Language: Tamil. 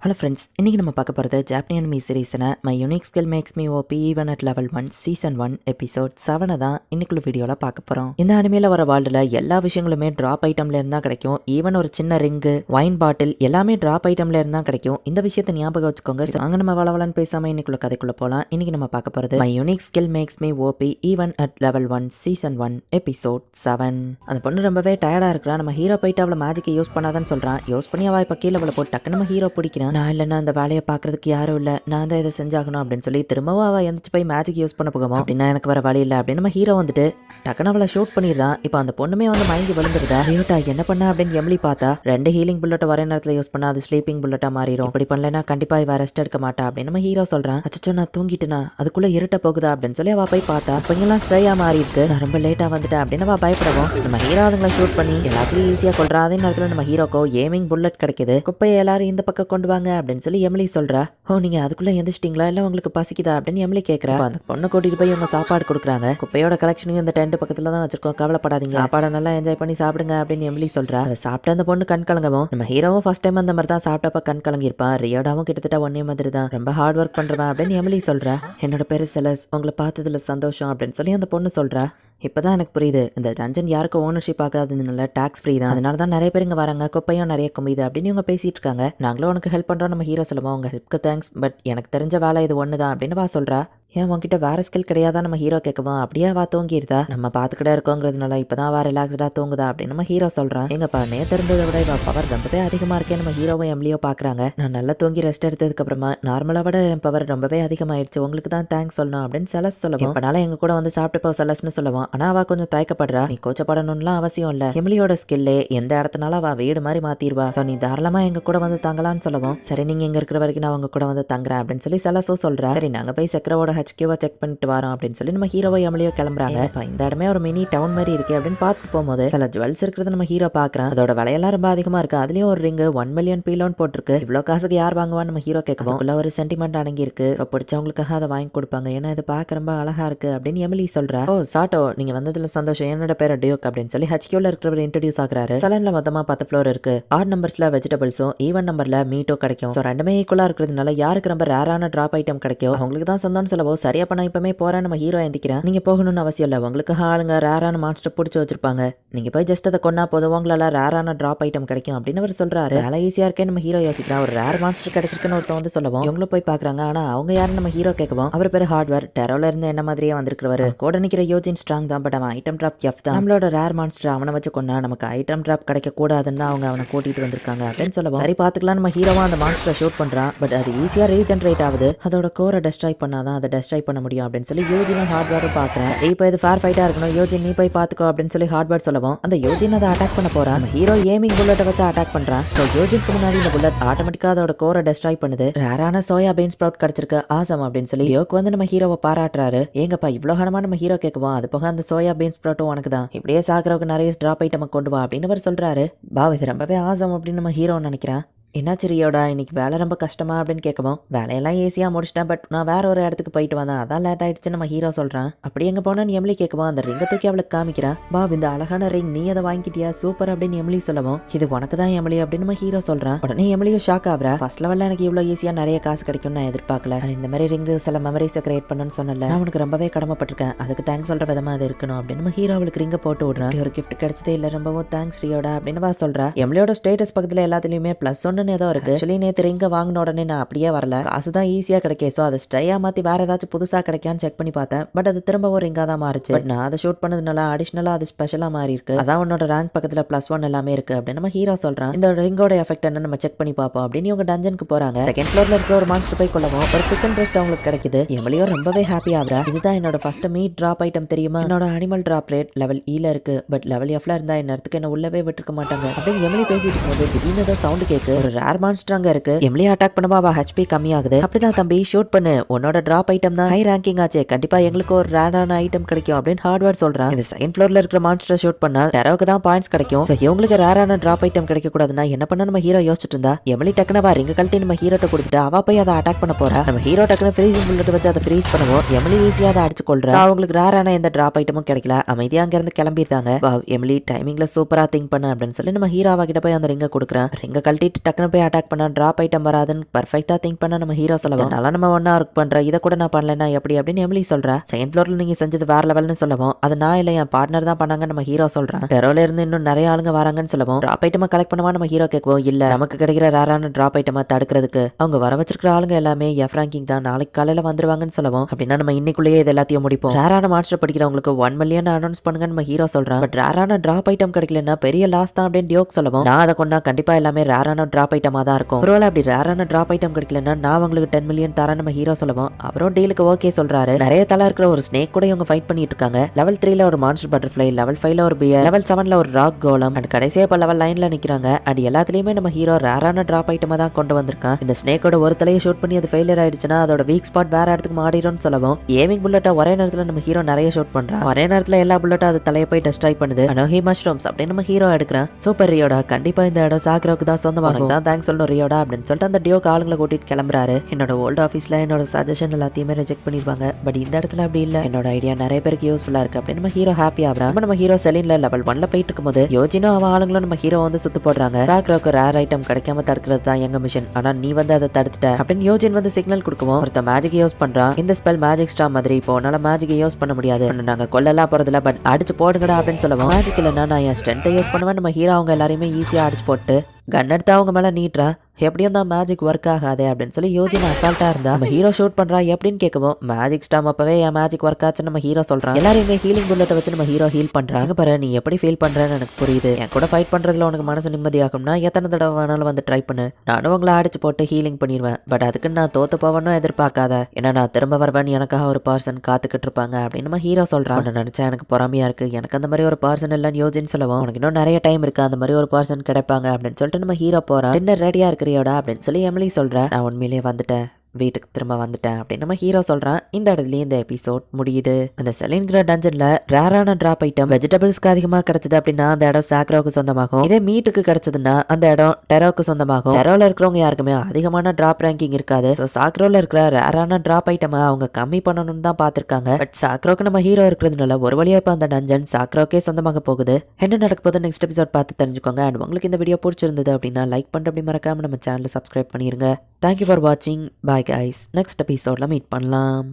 ஹலோ ஃப்ரெண்ட்ஸ், இன்றைக்கி நம்ம பார்க்க போகிறது ஜாப்பனி அனிமி சீரீஸில் my unique skill makes me OP even at level 1 season 1 episode 7 தான் இன்னைக்குள்ள வீடியோவில் பார்க்க போகிறோம். இந்த அனிமையில் வர வேர்ல்டில் எல்லா விஷயங்களுமே ட்ராப் ஐட்டம்ல இருந்தால் கிடைக்கும். ஈவன் ஒரு சின்ன ரிங்கு, வைன் பாட்டில் எல்லாமே ட்ராப் ஐட்டம்ல இருந்தால் கிடைக்கும். இந்த விஷயத்தை ஞாபகம் வச்சுக்கோங்க. அங்கே நம்ம வளவலன்னு பேசாமல் இன்னைக்குள்ள கதைக்குள்ளே போகலாம். இன்றைக்கி நம்ம பார்க்க போகிறது my unique skill makes me OP even at level 1 season 1 episode 7. அந்த பொண்ணு ரொம்பவே டயர்டாக இருக்கிறா. நம்ம ஹீரோ போயிட்டு அவளை மேஜிக்கை யூஸ் பண்ணாதான்னு சொல்கிறான். யூஸ் பண்ணி அவள் இப்போ கீழே அவளை போட்டு டக்கு நம்ம ஹீரோ பிடிக்கிறான். நான் இல்லைன்னா அந்த வேலையை பார்க்கறதுக்கு யாரும் இல்லை, நான் தான் இதை செஞ்சாகணும் அப்படின்னு சொல்லி திரும்பவும் அவள் எந்திரிச்சு போய் மேஜிக் யூஸ் பண்ண போகணும். அப்படின்னா எனக்கு வர வழி இல்லை அப்படின்னு நம்ம ஹீரோ வந்துட்டு டக்குன்னு அவளை ஷூட் பண்ணிடுறான். இப்போ அந்த பொண்ணுமே வந்து மயங்கி விழுந்துருதா. ஐயோட்டா என்ன பண்ண அப்படின்னு எம்லி பார்த்தா 2 ஹீலிங் புல்லட்டை வர நேரத்தில் யூஸ் பண்ணா அது ஸ்லீப்பிங் புல்லட்டா மாறிடும். இப்படி பண்ணலன்னா கண்டிப்பா இவ ரெஸ்ட் எடுக்க மாட்டா அப்படின்னு நம்ம ஹீரோ சொல்றான். அச்சோ நான் தூங்கிட்டுனா அதுக்குள்ள இருட்ட போகுதா அப்படின்னு சொல்லி அவ போய் பார்த்தா இப்பெல்லாம் ஸ்ட்ரையா மாறி இருக்கு. நான் ரொம்ப லேட்டா வந்துட்டேன் அப்படின்னு அவ பயப்படவும் நம்ம ஹீரோ அதுங்களை ஷூட் பண்ணி எல்லாத்தையும் ஈஸியா கொள்றா. அதே நேரத்தில் நம்ம ஹீரோக்கோ ஏமிங் புல்லட் கிடைக்குது. குப்பையை எல்லாரும் இந்த பக்கம் கொண்டு வாங்க அப்படின்னு சொல்லி எம்லி சொல்றா. ஓ நீங்க அதுக்குள்ள எந்திரிச்சிட்டீங்களா, இல்ல உங்களுக்கு பசிக்குதா அப்படின்னு எம்லி கேட்கறா. அந்த பொண்ணை கூட்டிட்டு போய் அவங்க சாப்பாடு கொடுக்குறாங்க. குப்பையோட கலெக்ஷனையும் இந்த டென்ட் பக்கத்துல தான் வச்சிருக்கோம், கவலைப்படாதீங்க, சாப்பாடை நல்லா என்ஜாய் பண்ணி சாப்பிடுங்க அப்படின்னு எம்லி சொல்றா. அதை சாப்பிட்டு அந்த பொண்ணு கண் கலங்கவும் நம்ம ஹீரோவும் ஃபர்ஸ்ட் டைம் அந்த மாதிரி தான் சாப்பிட்டப்ப கண் கலங்கி இருப்பான். ரியோடாவும் கிட்டத்தட்ட ஒன்னே மாதிரி தான் ரொம்ப ஹார்ட் ஒர்க் பண்றவன் அப்படின்னு எம்லி சொல்றா. என்னோட பேரு செலஸ், உங்களை பார்த்ததுல சந்தோஷம் அப்படின்னு சொல்லி அந்த பொண்ணு சொல்றா. இப்போதான் எனக்கு புரியுது, இந்த டஞ்சன் யாருக்கும் ஓனர்ஷிப் ஆகாதுன்னு டாக்ஸ் ஃப்ரீ தான், அதனால தான் நிறைய பேர் இங்கே வராங்க, குப்பையும் நிறைய குமிது அப்படின்னு இவங்க பேசிட்டு இருக்காங்க. நாங்களும் உனக்கு ஹெல்ப் பண்ணுறோம் நம்ம ஹீரோ சொல்லுவோம். உங்கள் ஹெல்ப்க்கு தேங்க்ஸ், பட் எனக்கு தெரிஞ்ச வேலை இது ஒன்று தான் அப்படின்னு வா சொல்கிறா. ஏன் உங்ககிட்ட வேற ஸ்கில் கிடையாதா நம்ம ஹீரோ கேட்குவோம். அப்படியே வா தூங்கிடுதா, நம்ம பார்த்துக்கிட்டே இருக்கோங்கிறதுனால இப்போதான் வா ரிலாக்ஸ்டாக தூங்குதா அப்படின்னு நம்ம ஹீரோ சொல்கிறான். எங்கப்பா நேற்று இருந்ததை விட இவ பவர் ரொம்பவே அதிகமாக இருக்கே நம்ம ஹீரோவும் எம்லியோ பார்க்குறாங்க. நான் நல்லா தூங்கி ரெஸ்ட் எடுத்ததுக்கு அப்புறமா நார்மலாக விட என் பவர் ரொம்பவே அதிகமாயிடுச்சு, உங்களுக்கு தான் தேங்க்ஸ் சொல்லணும் அப்படின்னு செலஸ் சொல்லுவோம். இப்போனால எங்க கூட வந்து சாப்பிட்டு போ செலஸ்னு சொல்லுவோம். ஆனால் அவள் கொஞ்சம் தயக்கப்படுறா. நீ கோச்சப்படணும்லாம் அவசியம் இல்லை, எம்லியோட ஸ்கில்லே எந்த இடத்துனால அவள் வீடு மாதிரி மாற்றிடுவா, ஸோ நீ தாராளமாக எங்க கூட வந்து தங்கலான்னு சொல்லுவோம். சரி நீங்கள் இங்கே இருக்கிற வரைக்கும் நான் அவங்க கூட வந்து தங்குறேன் அப்படின்னு சொல்லி செலஸும் சொல்கிறா. சரி நாங்கள் போய் செக்ரவோட ஹெச்கியூவை செக் பண்ணி வரோம் அப்படின்னு சொல்லி நம்ம ஹீரோவை எம்லியோ கிளம்புறாங்க. இந்த இடமே ஒரு மினி டவுன் மாதிரி இருக்கு அப்படின்னு பார்த்துட்டு போகும்போது சில ஜுவல்ஸ் இருக்கிறது நம்ம ஹீரோ பார்க்குறான். அதோட விலையெல்லாம் ரொம்ப அதிகமா இருக்கு. அதுலயும் ஒரு ரிங்கு 1 மில்லியன் பீலோன் போட்டிருக்கு. இவ்வளோ காசுக்கு யார் வாங்குவான்னு நம்ம ஹீரோ கேட்கவும் உள்ள ஒரு சென்டிமெண்ட் அடங்கி இருக்கு. ஸோ பிடிச்சவங்களுக்காக அதை வாங்கி கொடுப்பாங்க, ஏன்னா இது பார்க்க ரொம்ப அழகா இருக்கு அப்படின்னு எமிலி சொல்றா. ஓ சாட்டோ நீங்க வந்ததுல சந்தோஷம், என்னோட பேர் டியூக் அப்படின்னு சொல்லி ஹெச்கியூல இருக்கிறவர் இன்ட்ரடியூஸ் ஆகுறாரு. சலன்ல மொத்தமா 10 ஃப்ளோர் இருக்கு. ஆட் நம்பர்ஸ்ல வெஜிடபிள்ஸும் ஈவன் நம்பர்ல மீட்டோ கிடைக்கும். ஸோ ரெண்டுமே ஈக்குவலா இருக்கிறதுனால யாருக்கு ரொம்ப ரேரான டிராப் ஐட்டம் கிடைக்கும் அவங்களுக்கு தான் சொந்தம்னு சொல்லவோ சரியா பண்ண இப்பமே போறேன் நம்ம ஹீரோ எந்திக்கிறேன். நீங்க போகணும்னு அவசியம் இல்லை, உங்களுக்கு ஆளுங்க ரேரான மான்ஸ்டர் பிடிச்சி வச்சிருப்பாங்க, நீங்க போய் ஜஸ்ட் அதை கொண்டா போதும் உங்களால ரேரான டிராப் ஐட்டம் கிடைக்கும் அப்படின்னு அவர் சொல்றாரு. வேலை ஈஸியா இருக்கே நம்ம ஹீரோ யோசிக்கிறான். ஒரு ரேர் மான்ஸ்டர் கிடைச்சிருக்குன்னு ஒருத்தன் வந்து சொல்லவும் இவங்களும் போய் பாக்குறாங்க. ஆனா அவங்க யாருன்னு நம்ம ஹீரோ கேட்கவும் அவர் பேர் ஹார்ட்வேர், டெரோல இருந்து என்ன மாதிரியே வந்திருக்கிறவர். கூட நிக்கிற யோஜின் ஸ்ட்ராங் தான், பட் அவன் ஐட்டம் டிராப் எஃப் தான். நம்மளோட ரேர் மான்ஸ்டர் அவனை வச்சு கொண்டா நமக்கு ஐட்டம் டிராப் கிடைக்க கூடாதுன்னு அவங்க அவனை கூட்டிட்டு வந்திருக்காங்க அப்படின்னு சொல்லவும் சரி பாத்துக்கலாம் நம்ம ஹீரோவா அந்த மான்ஸ்டரை ஷூட் பண்றான். பட் அது ஈஸியா ரீஜென்ரேட் ஆகுது, அதோட கோரை டெஸ்ட்ராய் பண்ணாதான் அதை டெஸ்ட்ராய் பண்ண முடியும் அப்படின்னு சொல்லி யோஜினும் ஹார்ட்வேரும் பாக்குறேன். இப்போ இது ஃபேர் ஃபைட்டா இருக்கணும், யோஜின் நீ போய் பாத்துக்கோ அப்படின்னு சொல்லி ஹார்ட்வேர் சொல்லவும் அந்த யோஜின் அதை அட்டாக் பண்ண போறான். ஹீரோ ஏமிங் புல்லட்டை வச்சு அட்டாக் பண்றான். ஸோ யோஜினுக்கு முன்னாடி இந்த புல்லட் ஆட்டோமேட்டிக்கா அதோட கோரை டெஸ்ட்ராய் பண்ணுது. ரேரான சோயா பீன் ஸ்ப்ரவுட் கிடைச்சிருக்கு, ஆசம் அப்படின்னு சொல்லி யோக்கு வந்து நம்ம ஹீரோவை பாராட்டுறாரு. ஏங்கப்பா இவ்வளோ கனமா நம்ம ஹீரோ கேட்குவோம். அது போக அந்த சோயா பீன் ஸ்ப்ரவுட்டும் உனக்கு தான், இப்படியே சாக்குறவுக்கு நிறைய டிராப் ஐட்டம் கொண்டு வா அப்படின்னு அவர் சொல்றாரு. பாவ் இது ரொம்பவே ஆசம் அப்படின்னு நம்ம ஹீரோ நினைக்கிறான். என்னாச்சு ரியோடா இன்னைக்கு வேலை ரொம்ப கஷ்டமா அப்படின்னு கேட்கவும் வேலையெல்லாம் ஈஸியாக முடிச்சிட்டேன், பட் நான் வேற ஒரு இடத்துக்கு போயிட்டு வந்தேன், அதான் லேட் ஆயிடுச்சு நம்ம ஹீரோ சொல்றான். அப்படி எங்க போனான்னு எம்லி கேட்கவும் அந்த ரிங்கை தூக்கி அவளுக்கு காமிக்கிறான். பாவ் இந்த அழகான ரிங் நீ அதை வாங்கிட்டியா, சூப்பர் அப்படின்னு எம்லி சொல்லவும் இது உனக்கு தான் எம்லி அப்படின்னு நம்ம ஹீரோ சொல்றான். உடனே எம்லியும் ஷாக் ஆகுறா. ஃபர்ஸ்ட் லெவலில் எனக்கு இவ்வளோ ஈஸியாக நிறைய காசு கிடைக்கும் நான் எதிர்பார்க்கல. இந்த மாதிரி ரிங்கு சில மெமரிஸை கிரியேட் பண்ணுன்னு சொன்னல, நான் உனக்கு ரொம்பவே கடமைப்பட்டிருக்கேன், அதுக்கு தேங்க்ஸ் சொல்ற விதமா அது இருக்கணும் அப்படின்னு நம்ம ஹீரோ அவளுக்கு ரிங்கை போட்டு விடுறான். ஒரு கிஃப்ட் கிடைச்சதே இல்லை, ரொம்பவும் தேங்க்ஸ் ரியோடா அப்படின்னு வா சொல்றா. எம்லியோட ஸ்டேட்டஸ் பக்கத்தில் எல்லாத்துலயுமே +1 ஏதோ இருக்கு. நேற்று ரிங்க வாங்கின உடனே நான் அப்படியே வரல, காசு தான் ஈஸியா கிடைக்கே, ஸோ அதை ஸ்ட்ரையா மாத்தி வேற ஏதாச்சும் புதுசா கிடைக்கான்னு செக் பண்ணி பார்த்தேன், பட் அது திரும்பவும் ரிங்கா தான் மாறிச்சு. பட் நான் அதை ஷூட் பண்ணதுனால அடிஷனலா அது ஸ்பெஷலா மாறி இருக்கு, அதான் உன்னோட ரேங்க் பக்கத்துல +1 எல்லாமே இருக்கு அப்படின்னு நம்ம ஹீரோ சொல்றான். இந்த ரிங்கோட எஃபெக்ட் என்ன நம்ம செக் பண்ணி பார்ப்போம் அப்படின்னு இவங்க டஞ்சனுக்கு போறாங்க. செகண்ட் ஃப்ளோர்ல இருக்கிற ஒரு மான்ஸ்டர் போய் கொள்ளவும் ஒரு சிக்கன் பிரஸ்ட் அவங்களுக்கு கிடைக்குது. எம்லியோ ரொம்பவே ஹாப்பி ஆகுறா. இதுதான் என்னோட ஃபர்ஸ்ட் மீட் டிராப் ஐட்டம் தெரியுமா, என்னோட அனிமல் டிராப் ரேட் லெவல் ஈல இருக்கு, பட் லெவல் எஃப்ல இருந்தா நேரத்துக்கு என்ன உள்ளவே விட்டுருக்க மாட்டாங்க அப்படின்னு எம்லி பேசிட்டு இருக்கும்போது திடீர்னு ஏதோ சவுண்ட் கேக்கு. ஒரு ரேர் மான்ஸ்டர் அங்க இருக்கு. எம்லி அட்டாக் பண்ணவா அவ ஹெச்பி கம்மியாகுது. அப்படிதான் தம்பி ஷூட் பண்ணு, உன்னோட டிராப் ஐட்டம் தான் ஹை ரேங்கிங் ஆச்சு, கண்டிப்பா எங்களுக்கு ஒரு ரேரான ஐட்டம் கிடைக்கும் அப்படின்னு ஹார்ட்வேர் சொல்றான். இந்த செகண்ட் ஃப்ளோர்ல இருக்கிற மான்ஸ்டர் ஷூட் பண்ணா டெரோக்கு தான் பாயிண்ட்ஸ் கிடைக்கும். இவங்களுக்கு ரேரான டிராப் ஐட்டம் கிடைக்க கூடாதுன்னா என்ன பண்ண நம்ம ஹீரோ யோசிச்சுட்டு இருந்தா எம்லி டக்குனவா ரிங்க கழட்டி நம்ம ஹீரோட்ட கொடுத்துட்டு அவ போய் அதை அட்டாக் பண்ண போறா. நம்ம ஹீரோ டக்குனு ஃப்ரீசிங் புல்லட் வச்சு அதை ஃப்ரீஸ் பண்ணுவோம். எம்லி ஈஸியா அதை அடிச்சு கொள்றா. அவங்களுக்கு ரேரான எந்த டிராப் ஐட்டமும் கிடைக்கல, அமைதியா அங்க இருந்து கிளம்பிட்டாங்க. எம்லி டைமிங்ல சூப்பரா திங்க் பண்ண அப்படின்னு சொல்லி நம்ம ஹீரோவா கிட்ட போய் அந்த ரிங்க கொடுக்குறான். ரிங்க கழட்டிட்டு டக்குன்னு போய் அட்டாக் பண்ணா டிராப் ஐட்டம் வராதுன்னு பர்ஃபெக்டா திங்க் பண்ண நம்ம ஹீரோ சொல்லவும், நல்லா நம்ம ஒன்னா ஒர்க் பண்ற இதை கூட நான் பண்ணலன்னா எப்படி அப்படின்னு எமிலி சொல்றா. செகண்ட் ஃப்ளோர்ல நீங்க செஞ்சது வேற லெவல்னு சொல்லவும், அது நான் இல்ல என் பார்ட்னர் தான் பண்ணாங்க நம்ம ஹீரோ சொல்றான். டெரோல இருந்து இன்னும் நிறைய ஆளுங்க வராங்கன்னு சொல்லவும், டிராப் ஐட்டமா கலெக்ட் பண்ணுவா நம்ம ஹீரோ கேட்கவும், இல்ல நமக்கு கிடைக்கிற ரேரான டிராப் ஐட்டமா தடுக்கிறதுக்கு அவங்க வர வச்சிருக்கிற ஆளுங்க எல்லாமே எஃப் ரேங்கிங் தான், நாளைக்கு காலையில வந்துருவாங்கன்னு சொல்லவும், அப்படின்னா நம்ம இன்னைக்குள்ளேயே இது எல்லாத்தையும் முடிப்போம். ரேரான மாஸ்டர் படிக்கிறவங்களுக்கு 1 மில்லியன் அனௌன்ஸ் பண்ணுங்க நம்ம ஹீரோ சொல்றான். பட் ரேரான டிராப் ஐட்டம் கிடைக்கலன்னா பெரிய லாஸ் தான் அப்படின்னு டியோக் சொல்லவும், நான் அதை கொண்டா கண்டிப்பா எல்லாமே ரேரான டிராப் ஐட்டமா தான் இருக்கும். ஒருவேளை அப்படி ரேரான டிராப் ஐட்டம் கிடைக்கலன்னா நான் உங்களுக்கு 10 மில்லியன் தரேன் நம்ம ஹீரோ சொல்லவும், அவரும் டீலுக்கு ஓகே சொல்றாரு. நிறைய தலை இருக்கிற ஒரு ஸ்னேக் கூட இவங்க ஃபைட் பண்ணிட்டு இருக்காங்க. லெவல் 3ல ஒரு மான்ஸ்டர் பட்டர்ஃப்ளை, லெவல் 5ல ஒரு பியர், லெவல் 7ல ஒரு ராக் கோலம் அண்ட் கடைசியா இப்ப லெவல் 9ல நிக்கிறாங்க. அண்ட் எல்லாத்துலயுமே நம்ம ஹீரோ ரேரான டிராப் ஐட்டமா தான் கொண்டு வந்திருக்கான். இந்த ஸ்னேக்கோட ஒரு தலையை ஷூட் பண்ணி அது ஃபெயிலியர் ஆயிடுச்சுன்னா அதோட வீக் ஸ்பாட் வேற இடத்துக்கு மாறிடும்னு சொல்லவும், ஏமிங் புல்லட்டை ஒரே நேரத்துல நம்ம ஹீரோ நிறைய ஷூட் பண்றான். ஒரே நேரத்துல எல்லா புல்லட்டும் அது தலையை போய் டெஸ்ட்ராய் பண்ணுது. அனோஹி மஷ்ரூம்ஸ் அப்படின்னு நம்ம ஹீரோ எடுக்கிறான். சூப்பர் ரியோடா, கண்டிப்பா இந்த இடம் சாக்ரோக்கு தான் சொந்தமாகும் தான், தேங்க்ஸ் சொல்லணும் ரியோடா அப்படின்னு சொல்லிட்டு அந்த டியோக்கு ஆளுங்களை கூட்டிட்டு கிளம்புறாரு. என்னோட ஓல்டு ஆஃபீஸ்ல என்னோட சஜஷன் எல்லாத்தையுமே ரிஜெக்ட் பண்ணிருவாங்க. பட் இந்த இடத்துல அப்படி இல்ல, என்னோட ஐடியா நிறைய பேருக்கு யூஸ்ஃபுல்லா இருக்கு அப்படின்னு நம்ம ஹீரோ ஹாப்பி ஆகுறான். நம்ம ஹீரோ செலின்ல லெவல் 1ல போயிட்டு இருக்கும்போது யோஜினும் அவன் ஆளுங்களும் நம்ம ஹீரோ வந்து சுத்து போடுறாங்க. சாக்ரோக்கு ரேர் ஐட்டம் கிடைக்காம தடுக்கிறது தான் எங்க மிஷன், ஆனா நீ வந்து அதை தடுத்துட்ட அப்படின்னு யோஜின் வந்து சிக்னல் கொடுக்கவும், ஒருத்த மேஜிக் யூஸ் பண்றான். இந்த ஸ்பெல் மேஜிக் ஸ்டார் மாதிரி, இப்போ உன்னால மேஜிக் யூஸ் பண்ண முடியாது, நாங்க கொல்லலாம் போறதுல, பட் அடிச்சு போடுங்கடா அப்படின்னு சொல்லுவோம். மேஜிக் இல்லைன்னா நான் என் ஸ்ட்ரென்த்தை யூஸ் பண்ணுவேன். நம்ம ஹீரோ அவங்க எல்லாரையுமே ஈஸியா அடிச்சு போட்டு கன் எடுத்து அவங்க மேல நீட்டுறா. எப்படியும் தான் மேஜிக் ஒர்க் ஆகாதே அப்படின்னு சொல்லி யோஜின் அசால்ட்டா இருந்தா. நம்ம ஹீரோ ஷூட் பண்றா எப்படின்னு கேட்கவும், மேஜிக் ஸ்டாம் அப்பவே என் மேஜிக் ஒர்க் ஆச்சுன்னு நம்ம ஹீரோ சொல்றான். எல்லாரையுமே ஹீலிங் புல்லட்டை வச்சு நம்ம ஹீரோ ஹீல் பண்றாங்க. பாரு நீ எப்படி ஃபீல் பண்றேன்னு எனக்கு புரியுது, என் கூட ஃபைட் பண்றதுல உனக்கு மனசு நிம்மதியாகும்னா எத்தனை தடவை வேணாலும் வந்து ட்ரை பண்ணு, நானும் உங்களை அடிச்சு போட்டு ஹீலிங் பண்ணிடுவேன். பட் அதுக்கு நான் தோத்து போவனும் எதிர்பார்க்காத, ஏன்னா நான் திரும்ப வருவேன், எனக்காக ஒரு பர்சன் காத்துக்கிட்டு இருப்பாங்க அப்படின்னு நம்ம ஹீரோ சொல்றான். நினைச்சா எனக்கு பொறாமையா இருக்கு, எனக்கு அந்த மாதிரி ஒரு பர்சன் இல்லைன்னு யோஜின்னு சொல்லவும், உனக்கு இன்னும் நிறைய டைம் இருக்கு, அந்த மாதிரி ஒரு பர்சன் கிடைப்பாங்க அப்படின்னு சொல்லிட்டு நம்ம ஹீரோ போறான். டின்னர் ரெடியா இருக்கிறியோடா அப்படின்னு சொல்லி எமிலி சொல்ற. நான் உண்மையிலேயே வந்துட்டேன், வீட்டுக்கு திரும்ப வந்துட்டேன் அப்படின்னு நம்ம ஹீரோ சொல்றான். இந்த இடத்துலயே இந்த எபிசோட் முடியுது. அந்த செலின்கிற டஞ்சன்ல ரேரான டிராப் ஐட்டம் வெஜிடபிள்ஸ்க்கு அதிகமா கிடைச்சது அப்படின்னா அந்த இடம் சாக்ரோக்கு சொந்தமாகும். இதே மீட்டுக்கு கிடைச்சதுன்னா அந்த இடம் டெரோக்கு சொந்தமாகும். டெரோல இருக்கிறவங்க யாருக்குமே அதிகமான டிராப் ரேங்கிங் இருக்காது. ஸோ சாக்ரோல இருக்கிற ரேரான டிராப் ஐட்டமை அவங்க கம்மி பண்ணணும்னு தான் பார்த்திருக்காங்க. பட் சாக்ரோக்கு நம்ம ஹீரோ இருக்கிறதுனால ஒரு வழியா இப்போ அந்த டஞ்சன் சாக்ரோக்கே சொந்தமாக போகுது. என்ன நடக்க போகுது நெக்ஸ்ட் எபிசோட் பார்த்து தெரிஞ்சுக்கோங்க. அண்ட் உங்களுக்கு இந்த வீடியோ பிடிச்சிருந்தது அப்படின்னா லைக் பண்ணிட்டு அப்படி மறக்காம நம்ம சேனலை சப்ஸ்கிரைப் பண்ணிருங்க. தேங்க்யூ ஃபார் வாட்சிங். பாய் கைஸ், நெக்ஸ்ட் எபிசோட்ல மீட் பண்ணலாம்.